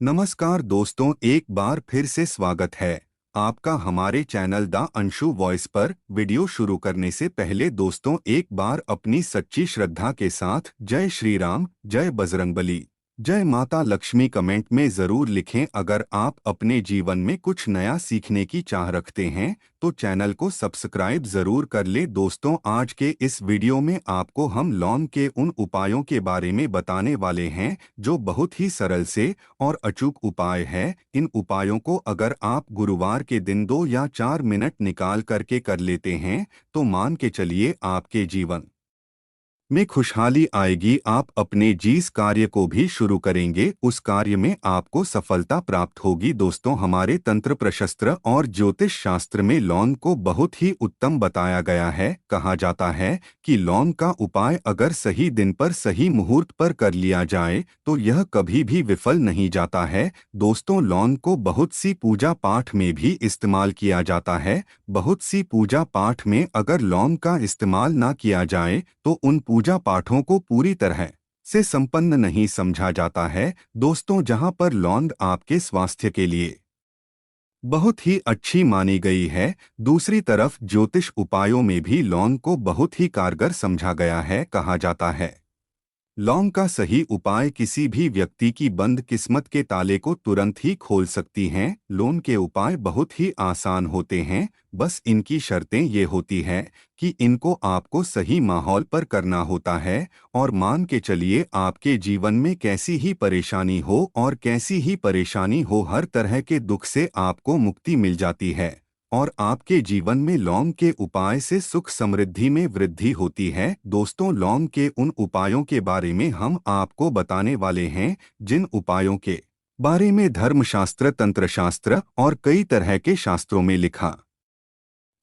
नमस्कार दोस्तों, एक बार फिर से स्वागत है आपका हमारे चैनल द अंशु वॉइस पर। वीडियो शुरू करने से पहले दोस्तों एक बार अपनी सच्ची श्रद्धा के साथ जय श्री राम, जय बजरंगबली, जय माता लक्ष्मी कमेंट में ज़रूर लिखें। अगर आप अपने जीवन में कुछ नया सीखने की चाह रखते हैं तो चैनल को सब्सक्राइब ज़रूर कर ले। दोस्तों आज के इस वीडियो में आपको हम लौंग के उन उपायों के बारे में बताने वाले हैं जो बहुत ही सरल से और अचूक उपाय है। इन उपायों को अगर आप गुरुवार के दिन 2 या 4 मिनट निकाल करके कर लेते हैं तो मान के चलिए आपके जीवन में खुशहाली आएगी। आप अपने जिस कार्य को भी शुरू करेंगे उस कार्य में आपको सफलता प्राप्त होगी। दोस्तों हमारे तंत्र प्रशस्त्र और ज्योतिष शास्त्र में लौंग को बहुत ही उत्तम बताया गया है। कहा जाता है कि लौंग का उपाय अगर सही दिन पर सही मुहूर्त पर कर लिया जाए तो यह कभी भी विफल नहीं जाता है। दोस्तों लौंग को बहुत सी पूजा पाठ में भी इस्तेमाल किया जाता है। बहुत सी पूजा पाठ में अगर लौंग का इस्तेमाल ना किया जाए तो उन पूजा पाठों को पूरी तरह से संपन्न नहीं समझा जाता है। दोस्तों जहां पर लौंग आपके स्वास्थ्य के लिए बहुत ही अच्छी मानी गई है, दूसरी तरफ ज्योतिष उपायों में भी लौंग को बहुत ही कारगर समझा गया है। कहा जाता है लौंग का सही उपाय किसी भी व्यक्ति की बंद किस्मत के ताले को तुरंत ही खोल सकती हैं। लौंग के उपाय बहुत ही आसान होते हैं, बस इनकी शर्तें ये होती हैं कि इनको आपको सही माहौल पर करना होता है। और मान के चलिए आपके जीवन में कैसी ही परेशानी हो और कैसी ही परेशानी हो, हर तरह के दुख से आपको मुक्ति मिल जाती है और आपके जीवन में लौंग के उपाय से सुख समृद्धि में वृद्धि होती है। दोस्तों लौंग के उन उपायों के बारे में हम आपको बताने वाले हैं जिन उपायों के बारे में धर्मशास्त्र, तंत्रशास्त्र और कई तरह के शास्त्रों में लिखा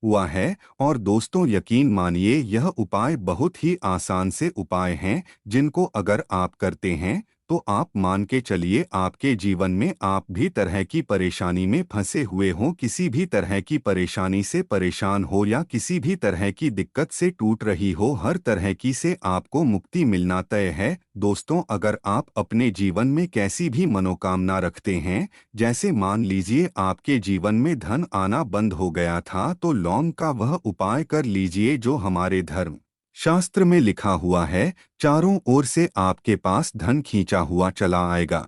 हुआ है। और दोस्तों यकीन मानिए यह उपाय बहुत ही आसान से उपाय हैं जिनको अगर आप करते हैं तो आप मान के चलिए आपके जीवन में आप भी तरह की परेशानी में फंसे हुए हों, किसी भी तरह की परेशानी से परेशान हो या किसी भी तरह की दिक्कत से टूट रही हो, हर तरह की से आपको मुक्ति मिलना तय है। दोस्तों अगर आप अपने जीवन में कैसी भी मनोकामना रखते हैं, जैसे मान लीजिए आपके जीवन में धन आना बंद हो गया था, तो लौंग का वह उपाय कर लीजिए जो हमारे धर्म शास्त्र में लिखा हुआ है। चारों ओर से आपके पास धन खींचा हुआ चला आएगा।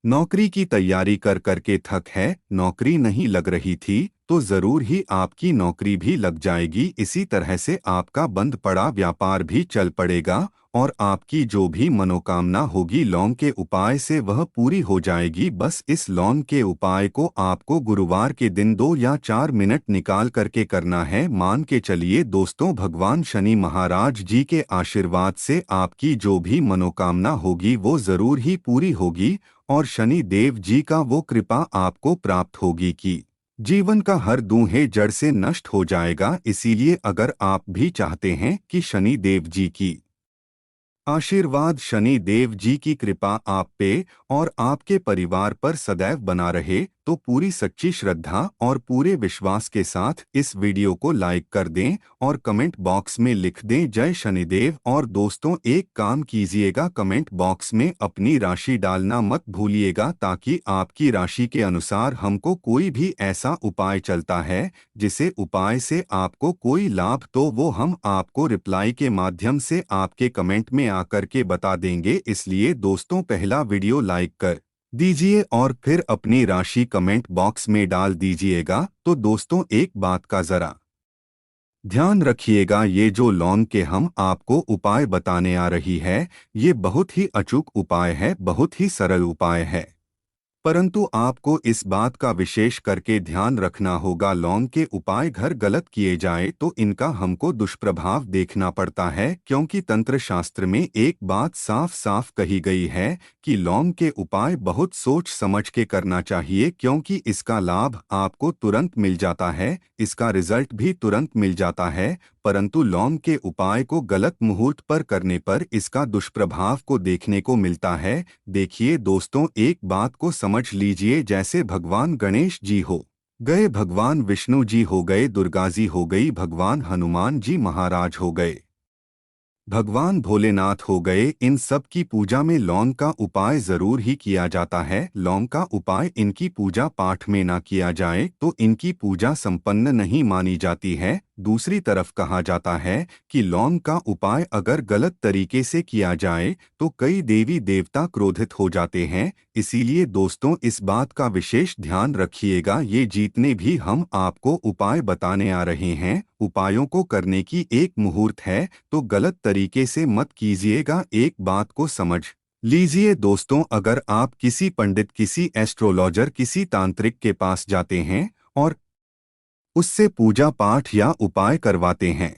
नौकरी की तैयारी कर करके थक है, नौकरी नहीं लग रही थी तो जरूर ही आपकी नौकरी भी लग जाएगी। इसी तरह से आपका बंद पड़ा व्यापार भी चल पड़ेगा और आपकी जो भी मनोकामना होगी लौंग के उपाय से वह पूरी हो जाएगी। बस इस लौंग के उपाय को आपको गुरुवार के दिन 2 या 4 मिनट निकाल करके करना है। मान के चलिए दोस्तों भगवान शनि महाराज जी के आशीर्वाद से आपकी जो भी मनोकामना होगी वो जरूर ही पूरी होगी और शनि देव जी का वो कृपा आपको प्राप्त होगी कि जीवन का हर दूहे जड़ से नष्ट हो जाएगा। इसीलिए अगर आप भी चाहते हैं कि शनि देव जी की आशीर्वाद, शनि देव जी की कृपा आप पे और आपके परिवार पर सदैव बना रहे तो पूरी सच्ची श्रद्धा और पूरे विश्वास के साथ इस वीडियो को लाइक कर दें और कमेंट बॉक्स में लिख दें जय शनिदेव। और दोस्तों एक काम कीजिएगा, कमेंट बॉक्स में अपनी राशि डालना मत भूलिएगा ताकि आपकी राशि के अनुसार हमको कोई भी ऐसा उपाय चलता है जिसे उपाय से आपको कोई लाभ तो वो हम आपको रिप्लाई के माध्यम से आपके कमेंट में आकर के बता देंगे। इसलिए दोस्तों पहला वीडियो लाइक कर दीजिए और फिर अपनी राशि कमेंट बॉक्स में डाल दीजिएगा। तो दोस्तों एक बात का जरा ध्यान रखिएगा, ये जो लौंग के हम आपको उपाय बताने आ रही है ये बहुत ही अचूक उपाय है, बहुत ही सरल उपाय है, परंतु आपको इस बात का विशेष करके ध्यान रखना होगा लौंग के उपाय घर गलत किए जाए तो इनका हमको दुष्प्रभाव देखना पड़ता है। क्योंकि तंत्र शास्त्र में एक बात साफ साफ कही गई है कि लौंग के उपाय बहुत सोच समझ के करना चाहिए, क्योंकि इसका लाभ आपको तुरंत मिल जाता है, इसका रिजल्ट भी तुरंत मिल जाता है, परंतु लौंग के उपाय को गलत मुहूर्त पर करने पर इसका दुष्प्रभाव को देखने को मिलता है। देखिए दोस्तों एक बात को समझ लीजिए, जैसे भगवान गणेश जी हो गए, भगवान विष्णु जी हो गए, दुर्गा जी हो गई, भगवान हनुमान जी महाराज हो गए, भगवान भोलेनाथ हो गए, इन सब की पूजा में लौंग का उपाय जरूर ही किया जाता है। लौंग का उपाय इनकी पूजा पाठ में ना किया जाए तो इनकी पूजा संपन्न नहीं मानी जाती है। दूसरी तरफ कहा जाता है कि लौंग का उपाय अगर गलत तरीके से किया जाए तो कई देवी देवता क्रोधित हो जाते हैं। इसीलिए दोस्तों इस बात का विशेष ध्यान रखिएगा। ये जितने भी हम आपको उपाय बताने आ रहे हैं, उपायों को करने की एक मुहूर्त है, तो गलत तरीके से मत कीजिएगा। एक बात को समझ लीजिए दोस्तों, अगर आप किसी पंडित, किसी एस्ट्रोलॉजर, किसी तांत्रिक के पास जाते हैं और उससे पूजा पाठ या उपाय करवाते हैं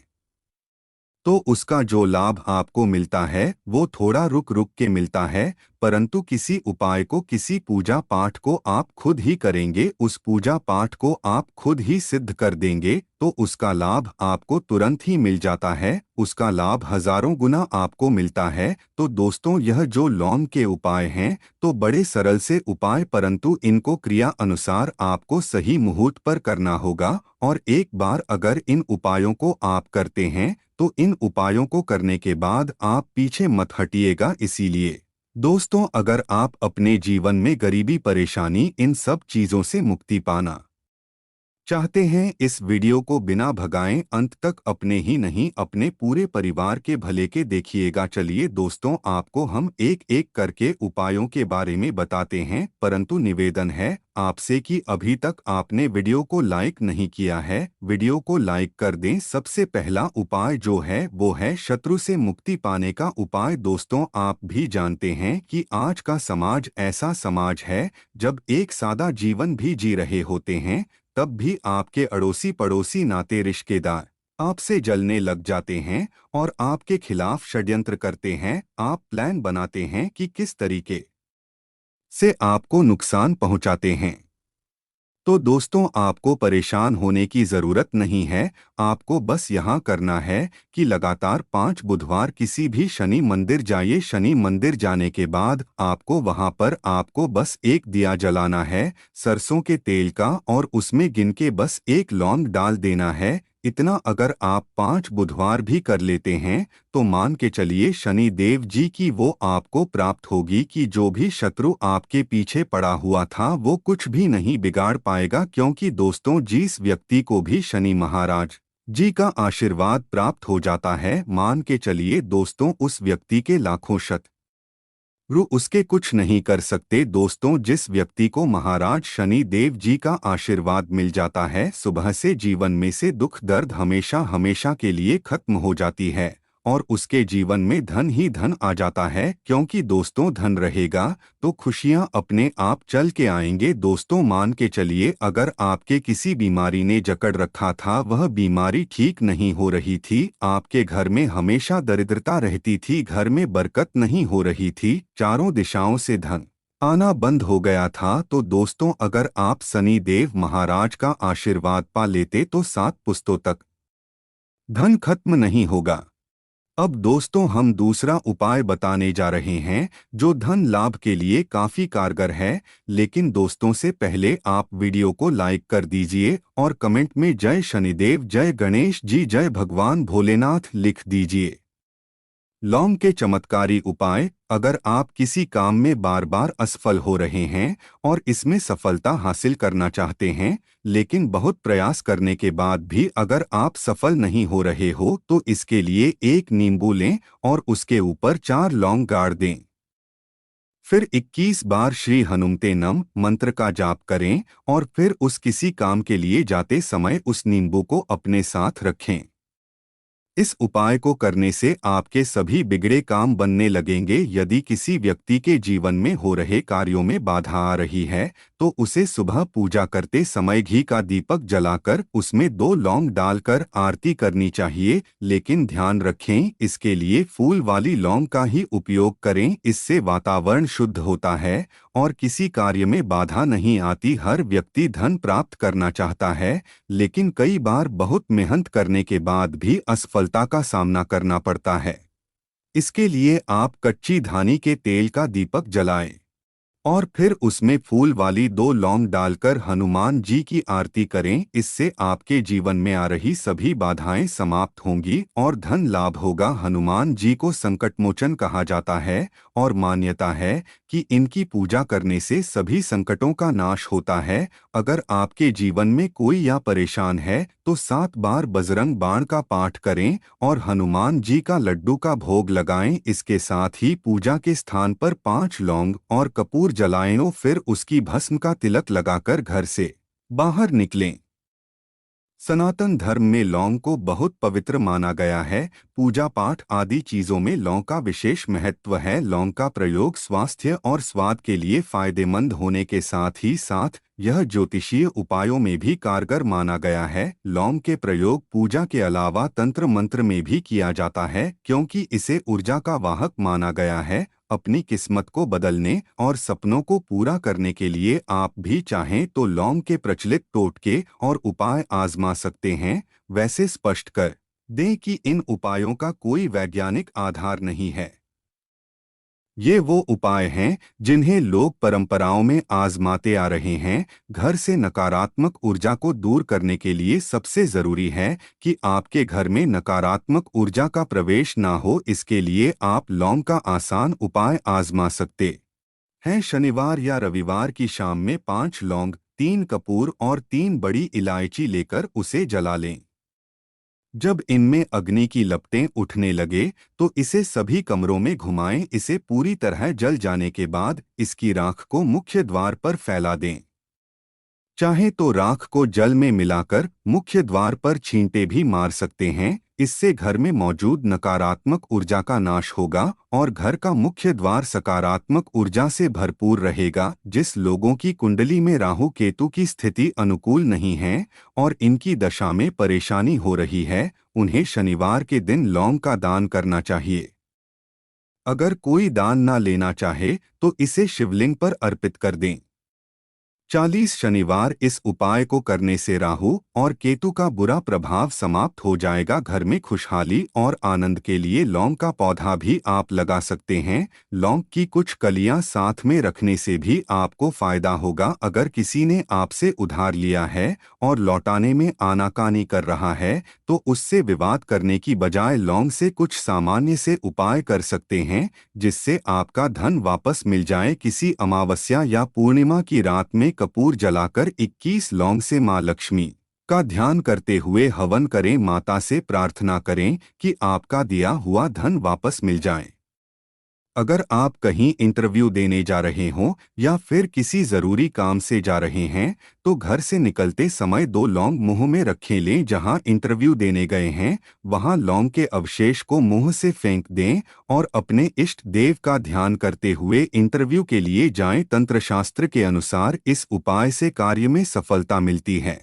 तो उसका जो लाभ आपको मिलता है वो थोड़ा रुक रुक के मिलता है। परंतु किसी उपाय को, किसी पूजा पाठ को आप खुद ही करेंगे, उस पूजा पाठ को आप खुद ही सिद्ध कर देंगे तो उसका लाभ आपको तुरंत ही मिल जाता है। उसका लाभ हजारों गुना आपको मिलता है। तो दोस्तों यह जो लौंग के उपाय हैं तो बड़े सरल से उपाय, परंतु इनको क्रिया अनुसार आपको सही मुहूर्त पर करना होगा। और एक बार अगर इन उपायों को आप करते हैं तो इन उपायों को करने के बाद आप पीछे मत हटिएगा। इसीलिए दोस्तों अगर आप अपने जीवन में गरीबी, परेशानी, इन सब चीजों से मुक्ति पाना चाहते हैं, इस वीडियो को बिना भगाएं अंत तक अपने ही नहीं अपने पूरे परिवार के भले के देखिएगा। चलिए दोस्तों आपको हम एक एक करके उपायों के बारे में बताते हैं, परंतु निवेदन है आपसे कि अभी तक आपने वीडियो को लाइक नहीं किया है, वीडियो को लाइक कर दें। सबसे पहला उपाय जो है वो है शत्रु से मुक्ति पाने का उपाय। दोस्तों आप भी जानते हैं कि आज का समाज ऐसा समाज है जब एक सादा जीवन भी जी रहे होते हैं तब भी आपके अड़ोसी पड़ोसी, नाते रिश्तेदार आपसे जलने लग जाते हैं और आपके खिलाफ षड्यंत्र करते हैं। आप प्लान बनाते हैं कि किस तरीके से आपको नुकसान पहुंचाते हैं। तो दोस्तों आपको परेशान होने की जरूरत नहीं है। आपको बस यहाँ करना है कि लगातार 5 बुधवार किसी भी शनि मंदिर जाइए। शनि मंदिर जाने के बाद आपको वहाँ पर आपको बस एक दिया जलाना है सरसों के तेल का, और उसमें गिन के बस एक लौंग डाल देना है। इतना अगर आप 5 बुधवार भी कर लेते हैं तो मान के चलिए शनि देव जी की वो आपको प्राप्त होगी कि जो भी शत्रु आपके पीछे पड़ा हुआ था वो कुछ भी नहीं बिगाड़ पाएगा। क्योंकि दोस्तों जिस व्यक्ति को भी शनि महाराज जी का आशीर्वाद प्राप्त हो जाता है, मान के चलिए दोस्तों उस व्यक्ति के लाखों उसके कुछ नहीं कर सकते। दोस्तों जिस व्यक्ति को महाराज शनि देव जी का आशीर्वाद मिल जाता है, सुबह से जीवन में से दुख दर्द हमेशा हमेशा के लिए खत्म हो जाती है और उसके जीवन में धन ही धन आ जाता है। क्योंकि दोस्तों धन रहेगा तो खुशियां अपने आप चल के आएंगे। दोस्तों मान के चलिए अगर आपके किसी बीमारी ने जकड़ रखा था, वह बीमारी ठीक नहीं हो रही थी, आपके घर में हमेशा दरिद्रता रहती थी, घर में बरकत नहीं हो रही थी, चारों दिशाओं से धन आना बंद हो गया था, तो दोस्तों अगर आप शनि देव महाराज का आशीर्वाद पा लेते तो 7 पुश्तों तक धन खत्म नहीं होगा। अब दोस्तों हम दूसरा उपाय बताने जा रहे हैं जो धन लाभ के लिए काफी कारगर है। लेकिन दोस्तों से पहले आप वीडियो को लाइक कर दीजिए और कमेंट में जय शनिदेव, जय गणेश जी, जय भगवान भोलेनाथ लिख दीजिए। लौंग के चमत्कारी उपाय। अगर आप किसी काम में बार बार असफल हो रहे हैं और इसमें सफलता हासिल करना चाहते हैं, लेकिन बहुत प्रयास करने के बाद भी अगर आप सफल नहीं हो रहे हो, तो इसके लिए एक नींबू लें और उसके ऊपर 4 लौंग गाड़ दें। फिर 21 बार श्री हनुमते नम मंत्र का जाप करें और फिर उस किसी काम के लिए जाते समय उस नींबू को अपने साथ रखें। इस उपाय को करने से आपके सभी बिगड़े काम बनने लगेंगे। यदि किसी व्यक्ति के जीवन में हो रहे कार्यों में बाधा आ रही है तो उसे सुबह पूजा करते समय घी का दीपक जलाकर उसमें 2 लौंग डालकर आरती करनी चाहिए। लेकिन ध्यान रखें इसके लिए फूल वाली लौंग का ही उपयोग करें, इससे वातावरण शुद्ध होता है और किसी कार्य में बाधा नहीं आती। हर व्यक्ति धन प्राप्त करना चाहता है, लेकिन कई बार बहुत मेहनत करने के बाद भी असफलता का सामना करना पड़ता है। इसके लिए आप कच्ची धानी के तेल का दीपक जलाएं। और फिर उसमें फूल वाली 2 लौंग डालकर हनुमान जी की आरती करें। इससे आपके जीवन में आ रही सभी बाधाएं समाप्त होंगी और धन लाभ होगा। हनुमान जी को संकटमोचन कहा जाता है और मान्यता है कि इनकी पूजा करने से सभी संकटों का नाश होता है। अगर आपके जीवन में कोई या परेशान है तो 7 बार बजरंग बाण का पाठ करें और हनुमान जी का लड्डू का भोग लगाएं। इसके साथ ही पूजा के स्थान पर 5 लौंग और कपूर जलाएं और फिर उसकी भस्म का तिलक लगाकर घर से बाहर निकलें। सनातन धर्म में लौंग को बहुत पवित्र माना गया है। पूजा पाठ आदि चीजों में लौंग का विशेष महत्व है। लौंग का प्रयोग स्वास्थ्य और स्वाद के लिए फायदेमंद होने के साथ ही साथ यह ज्योतिषीय उपायों में भी कारगर माना गया है। लौंग के प्रयोग पूजा के अलावा तंत्र मंत्र में भी किया जाता है, क्योंकि इसे ऊर्जा का वाहक माना गया है। अपनी किस्मत को बदलने और सपनों को पूरा करने के लिए आप भी चाहें तो लौंग के प्रचलित टोटके और उपाय आजमा सकते हैं। वैसे स्पष्ट कर दें कि इन उपायों का कोई वैज्ञानिक आधार नहीं है। ये वो उपाय हैं जिन्हें लोग परंपराओं में आजमाते आ रहे हैं। घर से नकारात्मक ऊर्जा को दूर करने के लिए सबसे जरूरी है कि आपके घर में नकारात्मक ऊर्जा का प्रवेश ना हो। इसके लिए आप लौंग का आसान उपाय आजमा सकते हैं। शनिवार या रविवार की शाम में 5 लौंग, 3 कपूर और 3 बड़ी इलायची लेकर उसे जला लें। जब इनमें अग्नि की लपटें उठने लगे तो इसे सभी कमरों में घुमाएं। इसे पूरी तरह जल जाने के बाद इसकी राख को मुख्य द्वार पर फैला दें। चाहे तो राख को जल में मिलाकर मुख्य द्वार पर छींटे भी मार सकते हैं। इससे घर में मौजूद नकारात्मक ऊर्जा का नाश होगा और घर का मुख्य द्वार सकारात्मक ऊर्जा से भरपूर रहेगा। जिस लोगों की कुंडली में राहु केतु की स्थिति अनुकूल नहीं है और इनकी दशा में परेशानी हो रही है, उन्हें शनिवार के दिन लौंग का दान करना चाहिए। अगर कोई दान ना लेना चाहे तो इसे शिवलिंग पर अर्पित कर दें। 40 शनिवार इस उपाय को करने से राहु और केतु का बुरा प्रभाव समाप्त हो जाएगा। घर में खुशहाली और आनंद के लिए लौंग का पौधा भी आप लगा सकते हैं। लौंग की कुछ कलियां साथ में रखने से भी आपको फायदा होगा। अगर किसी ने आपसे उधार लिया है और लौटाने में आनाकानी कर रहा है तो उससे विवाद करने की बजाय लौंग से कुछ सामान्य से उपाय कर सकते हैं, जिससे आपका धन वापस मिल जाए। किसी अमावस्या या पूर्णिमा की रात में कपूर जलाकर 21 लौंग से मां लक्ष्मी का ध्यान करते हुए हवन करें। माता से प्रार्थना करें कि आपका दिया हुआ धन वापस मिल जाए। अगर आप कहीं इंटरव्यू देने जा रहे हों या फिर किसी जरूरी काम से जा रहे हैं तो घर से निकलते समय 2 लौंग मुंह में रखे लें। जहां इंटरव्यू देने गए हैं वहां लौंग के अवशेष को मुंह से फेंक दें और अपने इष्ट देव का ध्यान करते हुए इंटरव्यू के लिए जाएं। तंत्र शास्त्र के अनुसार इस उपाय से कार्य में सफलता मिलती है।